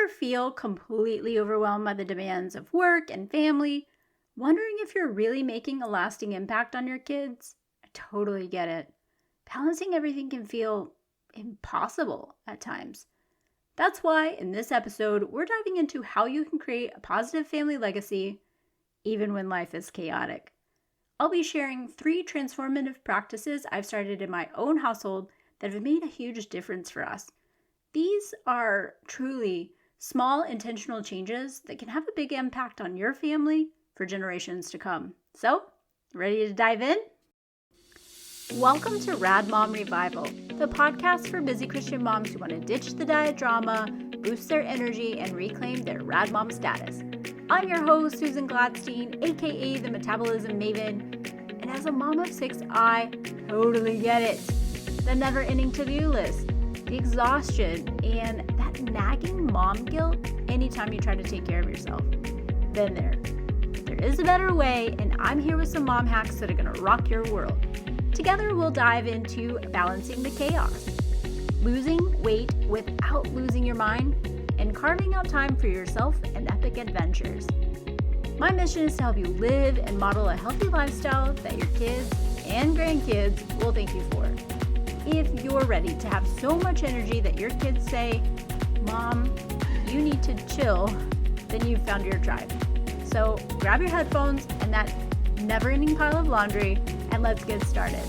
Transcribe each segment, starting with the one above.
ever feel completely overwhelmed by the demands of work and family, wondering if you're really making a lasting impact on your kids? I totally get it. Balancing everything can feel impossible at times. That's why in this episode, we're diving into how you can create a positive family legacy even when life is chaotic. I'll be sharing 3 transformative practices I've started in my own household that have made a huge difference for us. These are truly small intentional changes that can have a big impact on your family for generations to come. So, ready to dive in? Welcome to Rad Mom Revival, the podcast for busy Christian moms who want to ditch the diet drama, boost their energy, and reclaim their Rad Mom status. I'm your host, Susan Gladstein, aka the Metabolism Maven, and as a mom of 6, I totally get it. The never-ending to-do list, the exhaustion, and that nagging mom guilt anytime you try to take care of yourself. Been there. There is a better way, and I'm here with some mom hacks that are going to rock your world. Together, we'll dive into balancing the chaos, losing weight without losing your mind, and carving out time for yourself and epic adventures. My mission is to help you live and model a healthy lifestyle that your kids and grandkids will thank you for. If you're ready to have so much energy that your kids say, "Mom, you need to chill," then you've found your tribe. So grab your headphones and that never-ending pile of laundry, and let's get started.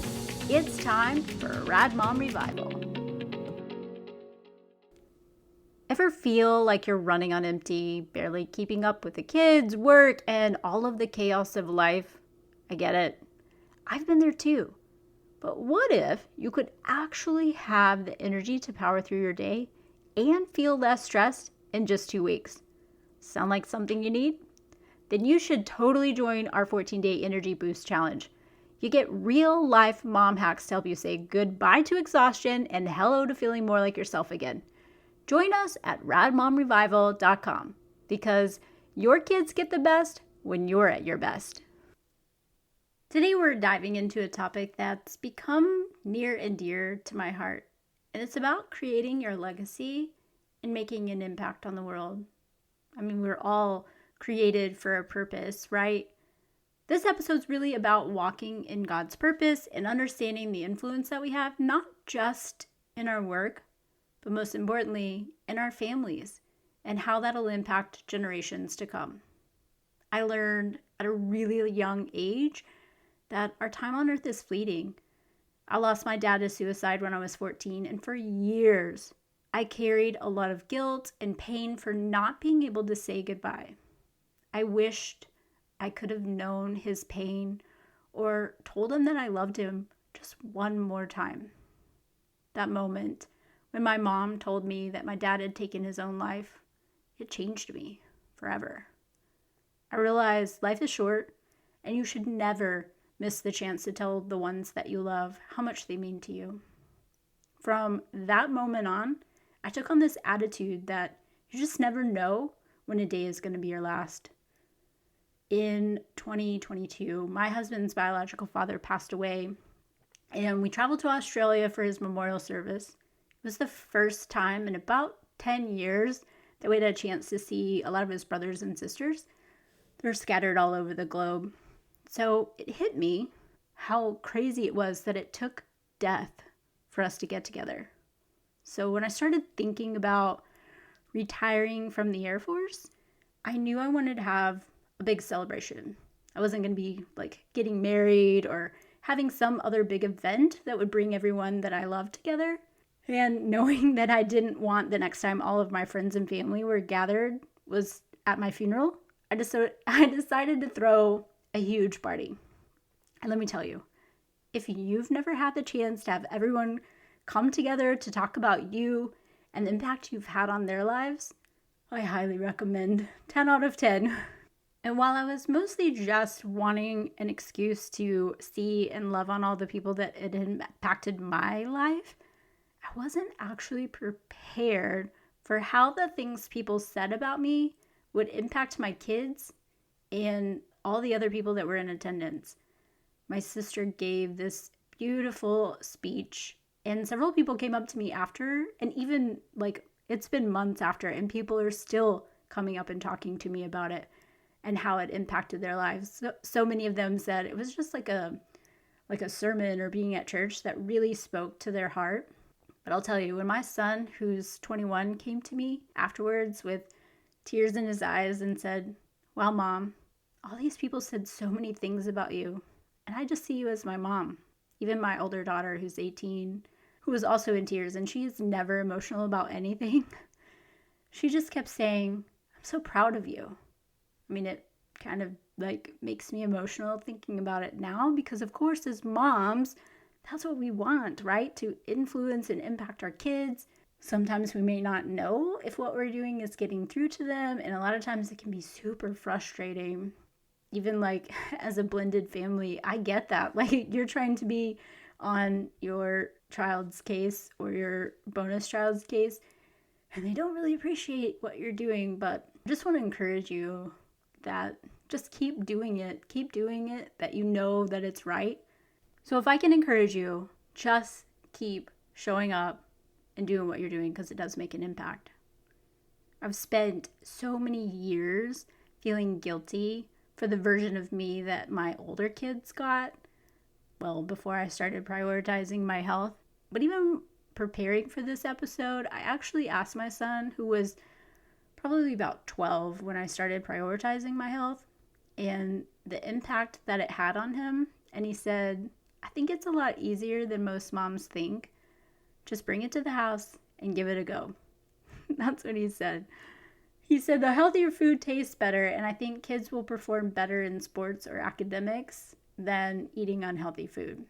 It's time for Rad Mom Revival. Ever feel like you're running on empty, barely keeping up with the kids, work, and all of the chaos of life? I get it. I've been there too. But what if you could actually have the energy to power through your day and feel less stressed in just 2 weeks? Sound like something you need? Then you should totally join our 14-day Energy Boost Challenge. You get real-life mom hacks to help you say goodbye to exhaustion and hello to feeling more like yourself again. Join us at radmomrevival.com because your kids get the best when you're at your best. Today we're diving into a topic that's become near and dear to my heart, and it's about creating your legacy and making an impact on the world. I mean, we're all created for a purpose, right? This episode's really about walking in God's purpose and understanding the influence that we have, not just in our work, but most importantly, in our families and how that'll impact generations to come. I learned at a really young age that our time on earth is fleeting. I lost my dad to suicide when I was 14, and for years, I carried a lot of guilt and pain for not being able to say goodbye. I wished I could have known his pain or told him that I loved him just one more time. That moment when my mom told me that my dad had taken his own life, it changed me forever. I realized life is short and you should never miss the chance to tell the ones that you love how much they mean to you. From that moment on, I took on this attitude that you just never know when a day is going to be your last. In 2022, my husband's biological father passed away, and we traveled to Australia for his memorial service. It was the first time in about 10 years that we had a chance to see a lot of his brothers and sisters. They're scattered all over the globe. So it hit me how crazy it was that it took death for us to get together. So when I started thinking about retiring from the Air Force, I knew I wanted to have a big celebration. I wasn't going to be like getting married or having some other big event that would bring everyone that I love together. And knowing that I didn't want the next time all of my friends and family were gathered was at my funeral, I decided to throw a huge party. And let me tell you, if you've never had the chance to have everyone come together to talk about you and the impact you've had on their lives, I highly recommend. 10 out of 10. And while I was mostly just wanting an excuse to see and love on all the people that it had impacted my life, I wasn't actually prepared for how the things people said about me would impact my kids and all the other people that were in attendance. My sister gave this beautiful speech, and several people came up to me after and even It's been months after, and people are still coming up and talking to me about it and how it impacted their lives. So many of them said it was just like a sermon or being at church that really spoke to their heart. But I'll tell you, when my son, who's 21, came to me afterwards with tears in his eyes and said, "Wow, Mom, all these people said so many things about you, and I just see you as my mom." Even my older daughter, who's 18, who was also in tears, and she is never emotional about anything, she just kept saying, "I'm so proud of you." I mean, it kind of like makes me emotional thinking about it now, because of course, as moms, that's what we want, right? To influence and impact our kids. Sometimes we may not know if what we're doing is getting through to them, and a lot of times it can be super frustrating. Even like as a blended family, I get that. Like, you're trying to be on your child's case or your bonus child's case, and they don't really appreciate what you're doing. But I just want to encourage you that just keep doing it, that you know that it's right. So if I can encourage you, just keep showing up and doing what you're doing, because it does make an impact. I've spent so many years feeling guilty for the version of me that my older kids got, well, before I started prioritizing my health. But even preparing for this episode, I actually asked my son, who was probably about 12 when I started prioritizing my health, and the impact that it had on him. And he said, "I think it's a lot easier than most moms think. Just bring it to the house and give it a go." That's what he said. He said the healthier food tastes better, and I think kids will perform better in sports or academics than eating unhealthy food.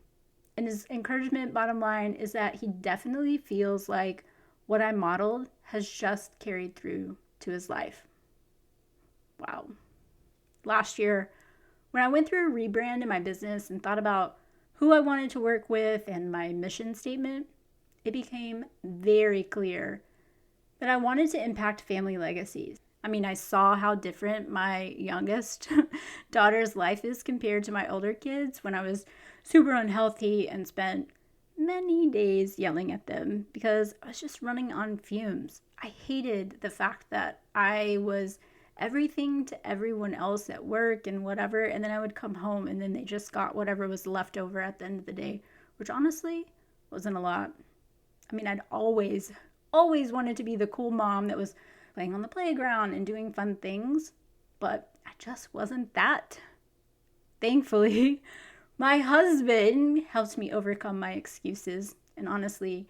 And his encouragement, bottom line, is that he definitely feels like what I modeled has just carried through to his life. Wow. Last year, when I went through a rebrand in my business and thought about who I wanted to work with and my mission statement, it became very clear that I wanted to impact family legacies. I mean, I saw how different my youngest daughter's life is compared to my older kids when I was super unhealthy and spent many days yelling at them because I was just running on fumes. I hated the fact that I was everything to everyone else at work and whatever, and then I would come home and then they just got whatever was left over at the end of the day, which honestly wasn't a lot. I mean, I'd always wanted to be the cool mom that was playing on the playground and doing fun things, but I just wasn't that. Thankfully, my husband helped me overcome my excuses, and honestly,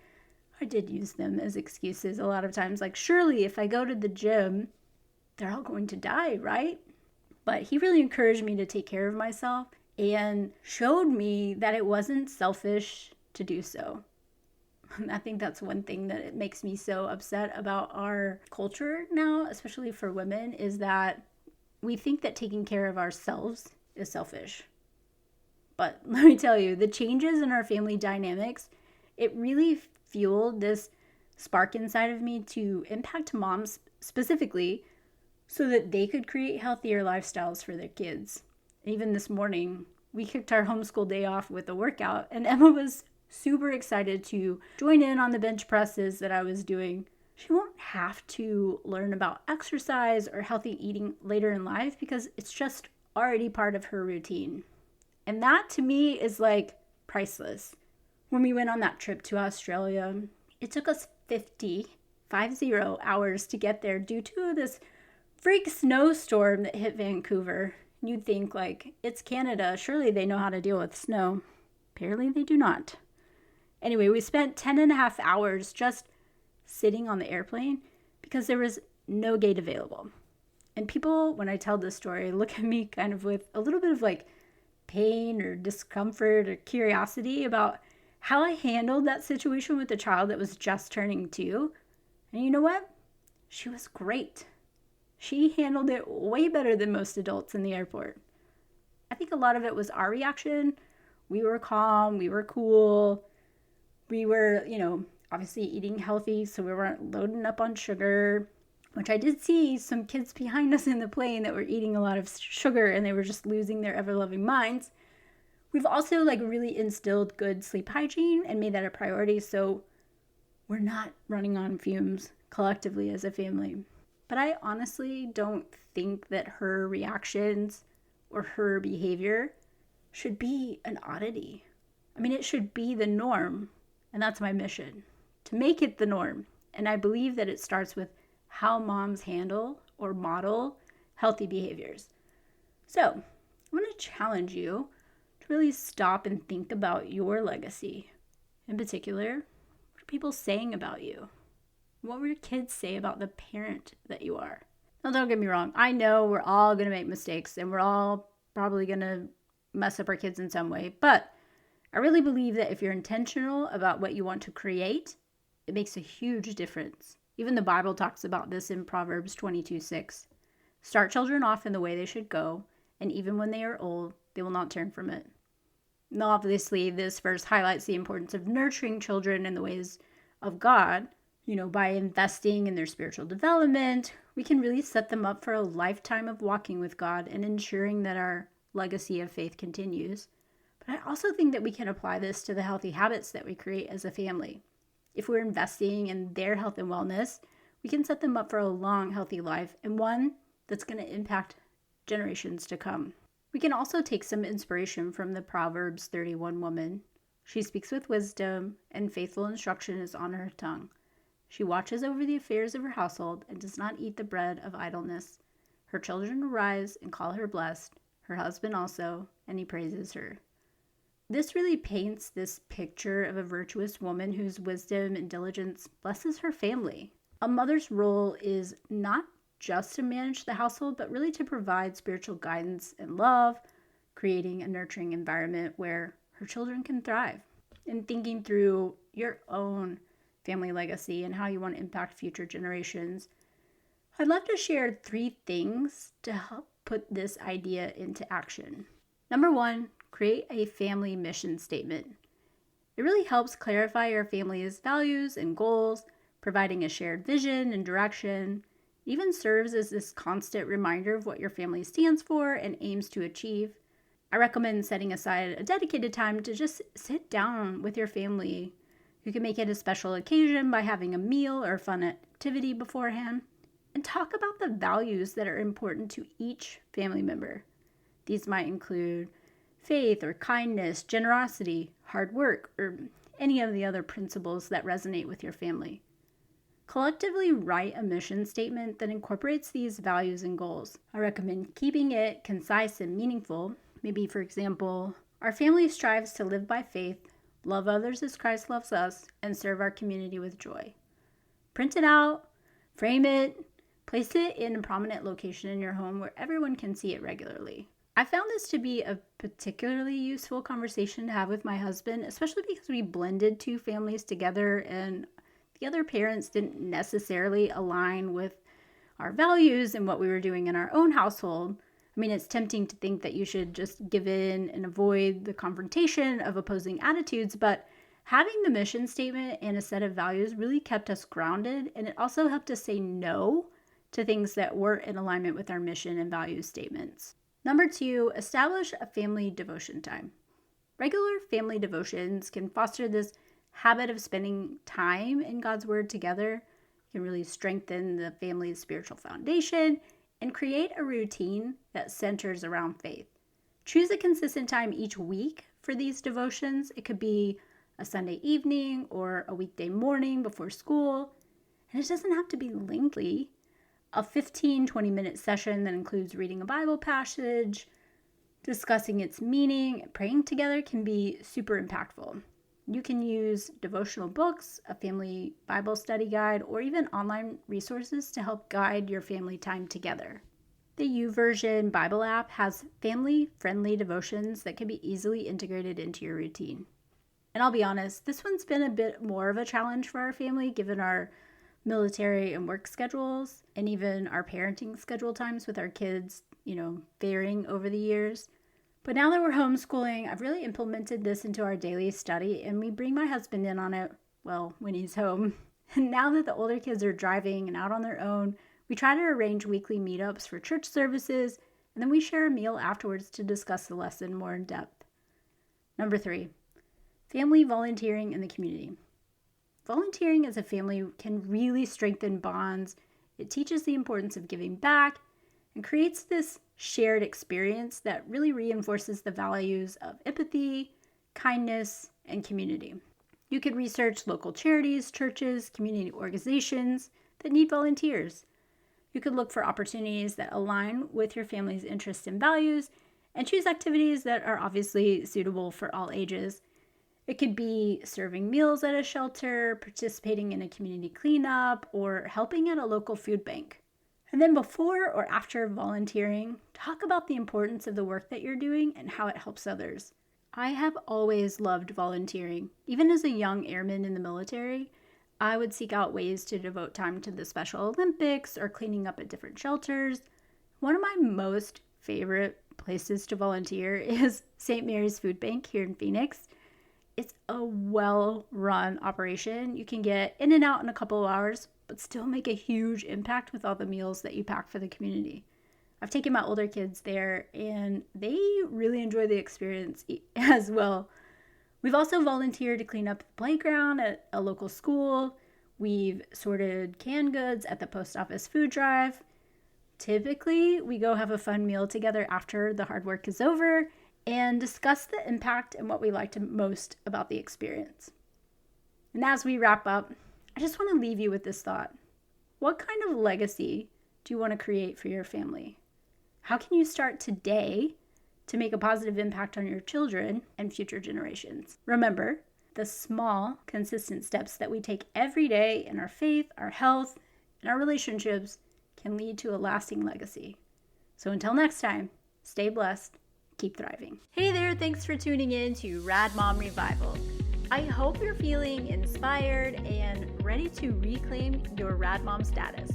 I did use them as excuses a lot of times. Like, surely if I go to the gym, they're all going to die, right? But he really encouraged me to take care of myself and showed me that it wasn't selfish to do so. I think that's one thing that it makes me so upset about our culture now, especially for women, is that we think that taking care of ourselves is selfish. But let me tell you, the changes in our family dynamics, it really fueled this spark inside of me to impact moms specifically so that they could create healthier lifestyles for their kids. Even this morning, we kicked our homeschool day off with a workout, and Emma was super excited to join in on the bench presses that I was doing. She won't have to learn about exercise or healthy eating later in life because it's just already part of her routine. And that to me is like priceless. When we went on that trip to Australia, it took us 50 hours to get there due to this freak snowstorm that hit Vancouver. You'd think, like, it's Canada, surely they know how to deal with snow. Apparently they do not. Anyway, we spent 10 and a half hours just sitting on the airplane because there was no gate available. And people, when I tell this story, look at me kind of with a little bit of like pain or discomfort or curiosity about how I handled that situation with a child that was just turning 2. And you know what? She was great. She handled it way better than most adults in the airport. I think a lot of it was our reaction. We were calm, we were cool. We were, obviously eating healthy, so we weren't loading up on sugar, which I did see some kids behind us in the plane that were eating a lot of sugar and they were just losing their ever-loving minds. We've also really instilled good sleep hygiene and made that a priority, so we're not running on fumes collectively as a family. But I honestly don't think that her reactions or her behavior should be an oddity. I mean, it should be the norm. And that's my mission, to make it the norm. And I believe that it starts with how moms handle or model healthy behaviors. So I want to challenge you to really stop and think about your legacy. In particular, what are people saying about you? What will your kids say about the parent that you are? Now, don't get me wrong. I know we're all going to make mistakes and we're all probably going to mess up our kids in some way. But I really believe that if you're intentional about what you want to create, it makes a huge difference. Even the Bible talks about this in Proverbs 22:6. Start children off in the way they should go, and even when they are old, they will not turn from it. Now, obviously, this verse highlights the importance of nurturing children in the ways of God. By investing in their spiritual development, we can really set them up for a lifetime of walking with God and ensuring that our legacy of faith continues. But I also think that we can apply this to the healthy habits that we create as a family. If we're investing in their health and wellness, we can set them up for a long, healthy life and one that's going to impact generations to come. We can also take some inspiration from the Proverbs 31 woman. She speaks with wisdom, and faithful instruction is on her tongue. She watches over the affairs of her household and does not eat the bread of idleness. Her children arise and call her blessed, her husband also, and he praises her. This really paints this picture of a virtuous woman whose wisdom and diligence blesses her family. A mother's role is not just to manage the household, but really to provide spiritual guidance and love, creating a nurturing environment where her children can thrive. In thinking through your own family legacy and how you want to impact future generations, I'd love to share 3 things to help put this idea into action. Number 1, create a family mission statement. It really helps clarify your family's values and goals, providing a shared vision and direction. It even serves as this constant reminder of what your family stands for and aims to achieve. I recommend setting aside a dedicated time to just sit down with your family. You can make it a special occasion by having a meal or fun activity beforehand and talk about the values that are important to each family member. These might include faith or kindness, generosity, hard work, or any of the other principles that resonate with your family. Collectively write a mission statement that incorporates these values and goals. I recommend keeping it concise and meaningful. Maybe, for example, our family strives to live by faith, love others as Christ loves us, and serve our community with joy. Print it out, frame it, place it in a prominent location in your home where everyone can see it regularly. I found this to be a particularly useful conversation to have with my husband, especially because we blended 2 families together and the other parents didn't necessarily align with our values and what we were doing in our own household. I mean, it's tempting to think that you should just give in and avoid the confrontation of opposing attitudes, but having the mission statement and a set of values really kept us grounded, and it also helped us say no to things that weren't in alignment with our mission and value statements. Number 2, establish a family devotion time. Regular family devotions can foster this habit of spending time in God's Word together. It can really strengthen the family's spiritual foundation and create a routine that centers around faith. Choose a consistent time each week for these devotions. It could be a Sunday evening or a weekday morning before school. And it doesn't have to be lengthy. A 15-20-minute session that includes reading a Bible passage, discussing its meaning, and praying together can be super impactful. You can use devotional books, a family Bible study guide, or even online resources to help guide your family time together. The YouVersion Bible app has family-friendly devotions that can be easily integrated into your routine. And I'll be honest, this one's been a bit more of a challenge for our family given our military and work schedules and even our parenting schedule times with our kids, varying over the years. But now that we're homeschooling, I've really implemented this into our daily study, and we bring my husband in on it, when he's home. And now that the older kids are driving and out on their own, we try to arrange weekly meetups for church services, and then we share a meal afterwards to discuss the lesson more in depth. Number 3, family volunteering in the community. Volunteering as a family can really strengthen bonds. It teaches the importance of giving back and creates this shared experience that really reinforces the values of empathy, kindness, and community. You could research local charities, churches, community organizations that need volunteers. You could look for opportunities that align with your family's interests and values and choose activities that are obviously suitable for all ages. It could be serving meals at a shelter, participating in a community cleanup, or helping at a local food bank. And then before or after volunteering, talk about the importance of the work that you're doing and how it helps others. I have always loved volunteering. Even as a young airman in the military, I would seek out ways to devote time to the Special Olympics or cleaning up at different shelters. One of my most favorite places to volunteer is St. Mary's Food Bank here in Phoenix. It's a well-run operation. You can get in and out in a couple of hours, but still make a huge impact with all the meals that you pack for the community. I've taken my older kids there, and they really enjoy the experience as well. We've also volunteered to clean up the playground at a local school. We've sorted canned goods at the post office food drive. Typically, we go have a fun meal together after the hard work is over and discuss the impact and what we liked most about the experience. And as we wrap up, I just want to leave you with this thought. What kind of legacy do you want to create for your family? How can you start today to make a positive impact on your children and future generations? Remember, the small, consistent steps that we take every day in our faith, our health, and our relationships can lead to a lasting legacy. So until next time, stay blessed, keep thriving. Hey there, thanks for tuning in to Rad Mom Revival. I hope you're feeling inspired and ready to reclaim your Rad Mom status.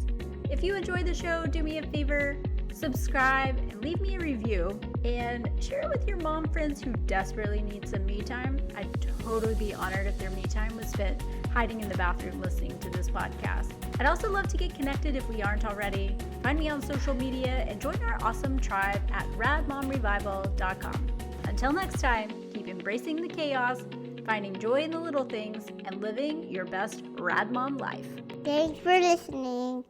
If you enjoy the show, do me a favor, subscribe and leave me a review and share it with your mom friends who desperately need some me time. I'd totally be honored if their me time was spent hiding in the bathroom listening to this podcast. I'd also love to get connected if we aren't already. Find me on social media and join our awesome tribe at radmomrevival.com. Until next time, keep embracing the chaos, finding joy in the little things, and living your best Rad Mom life. Thanks for listening.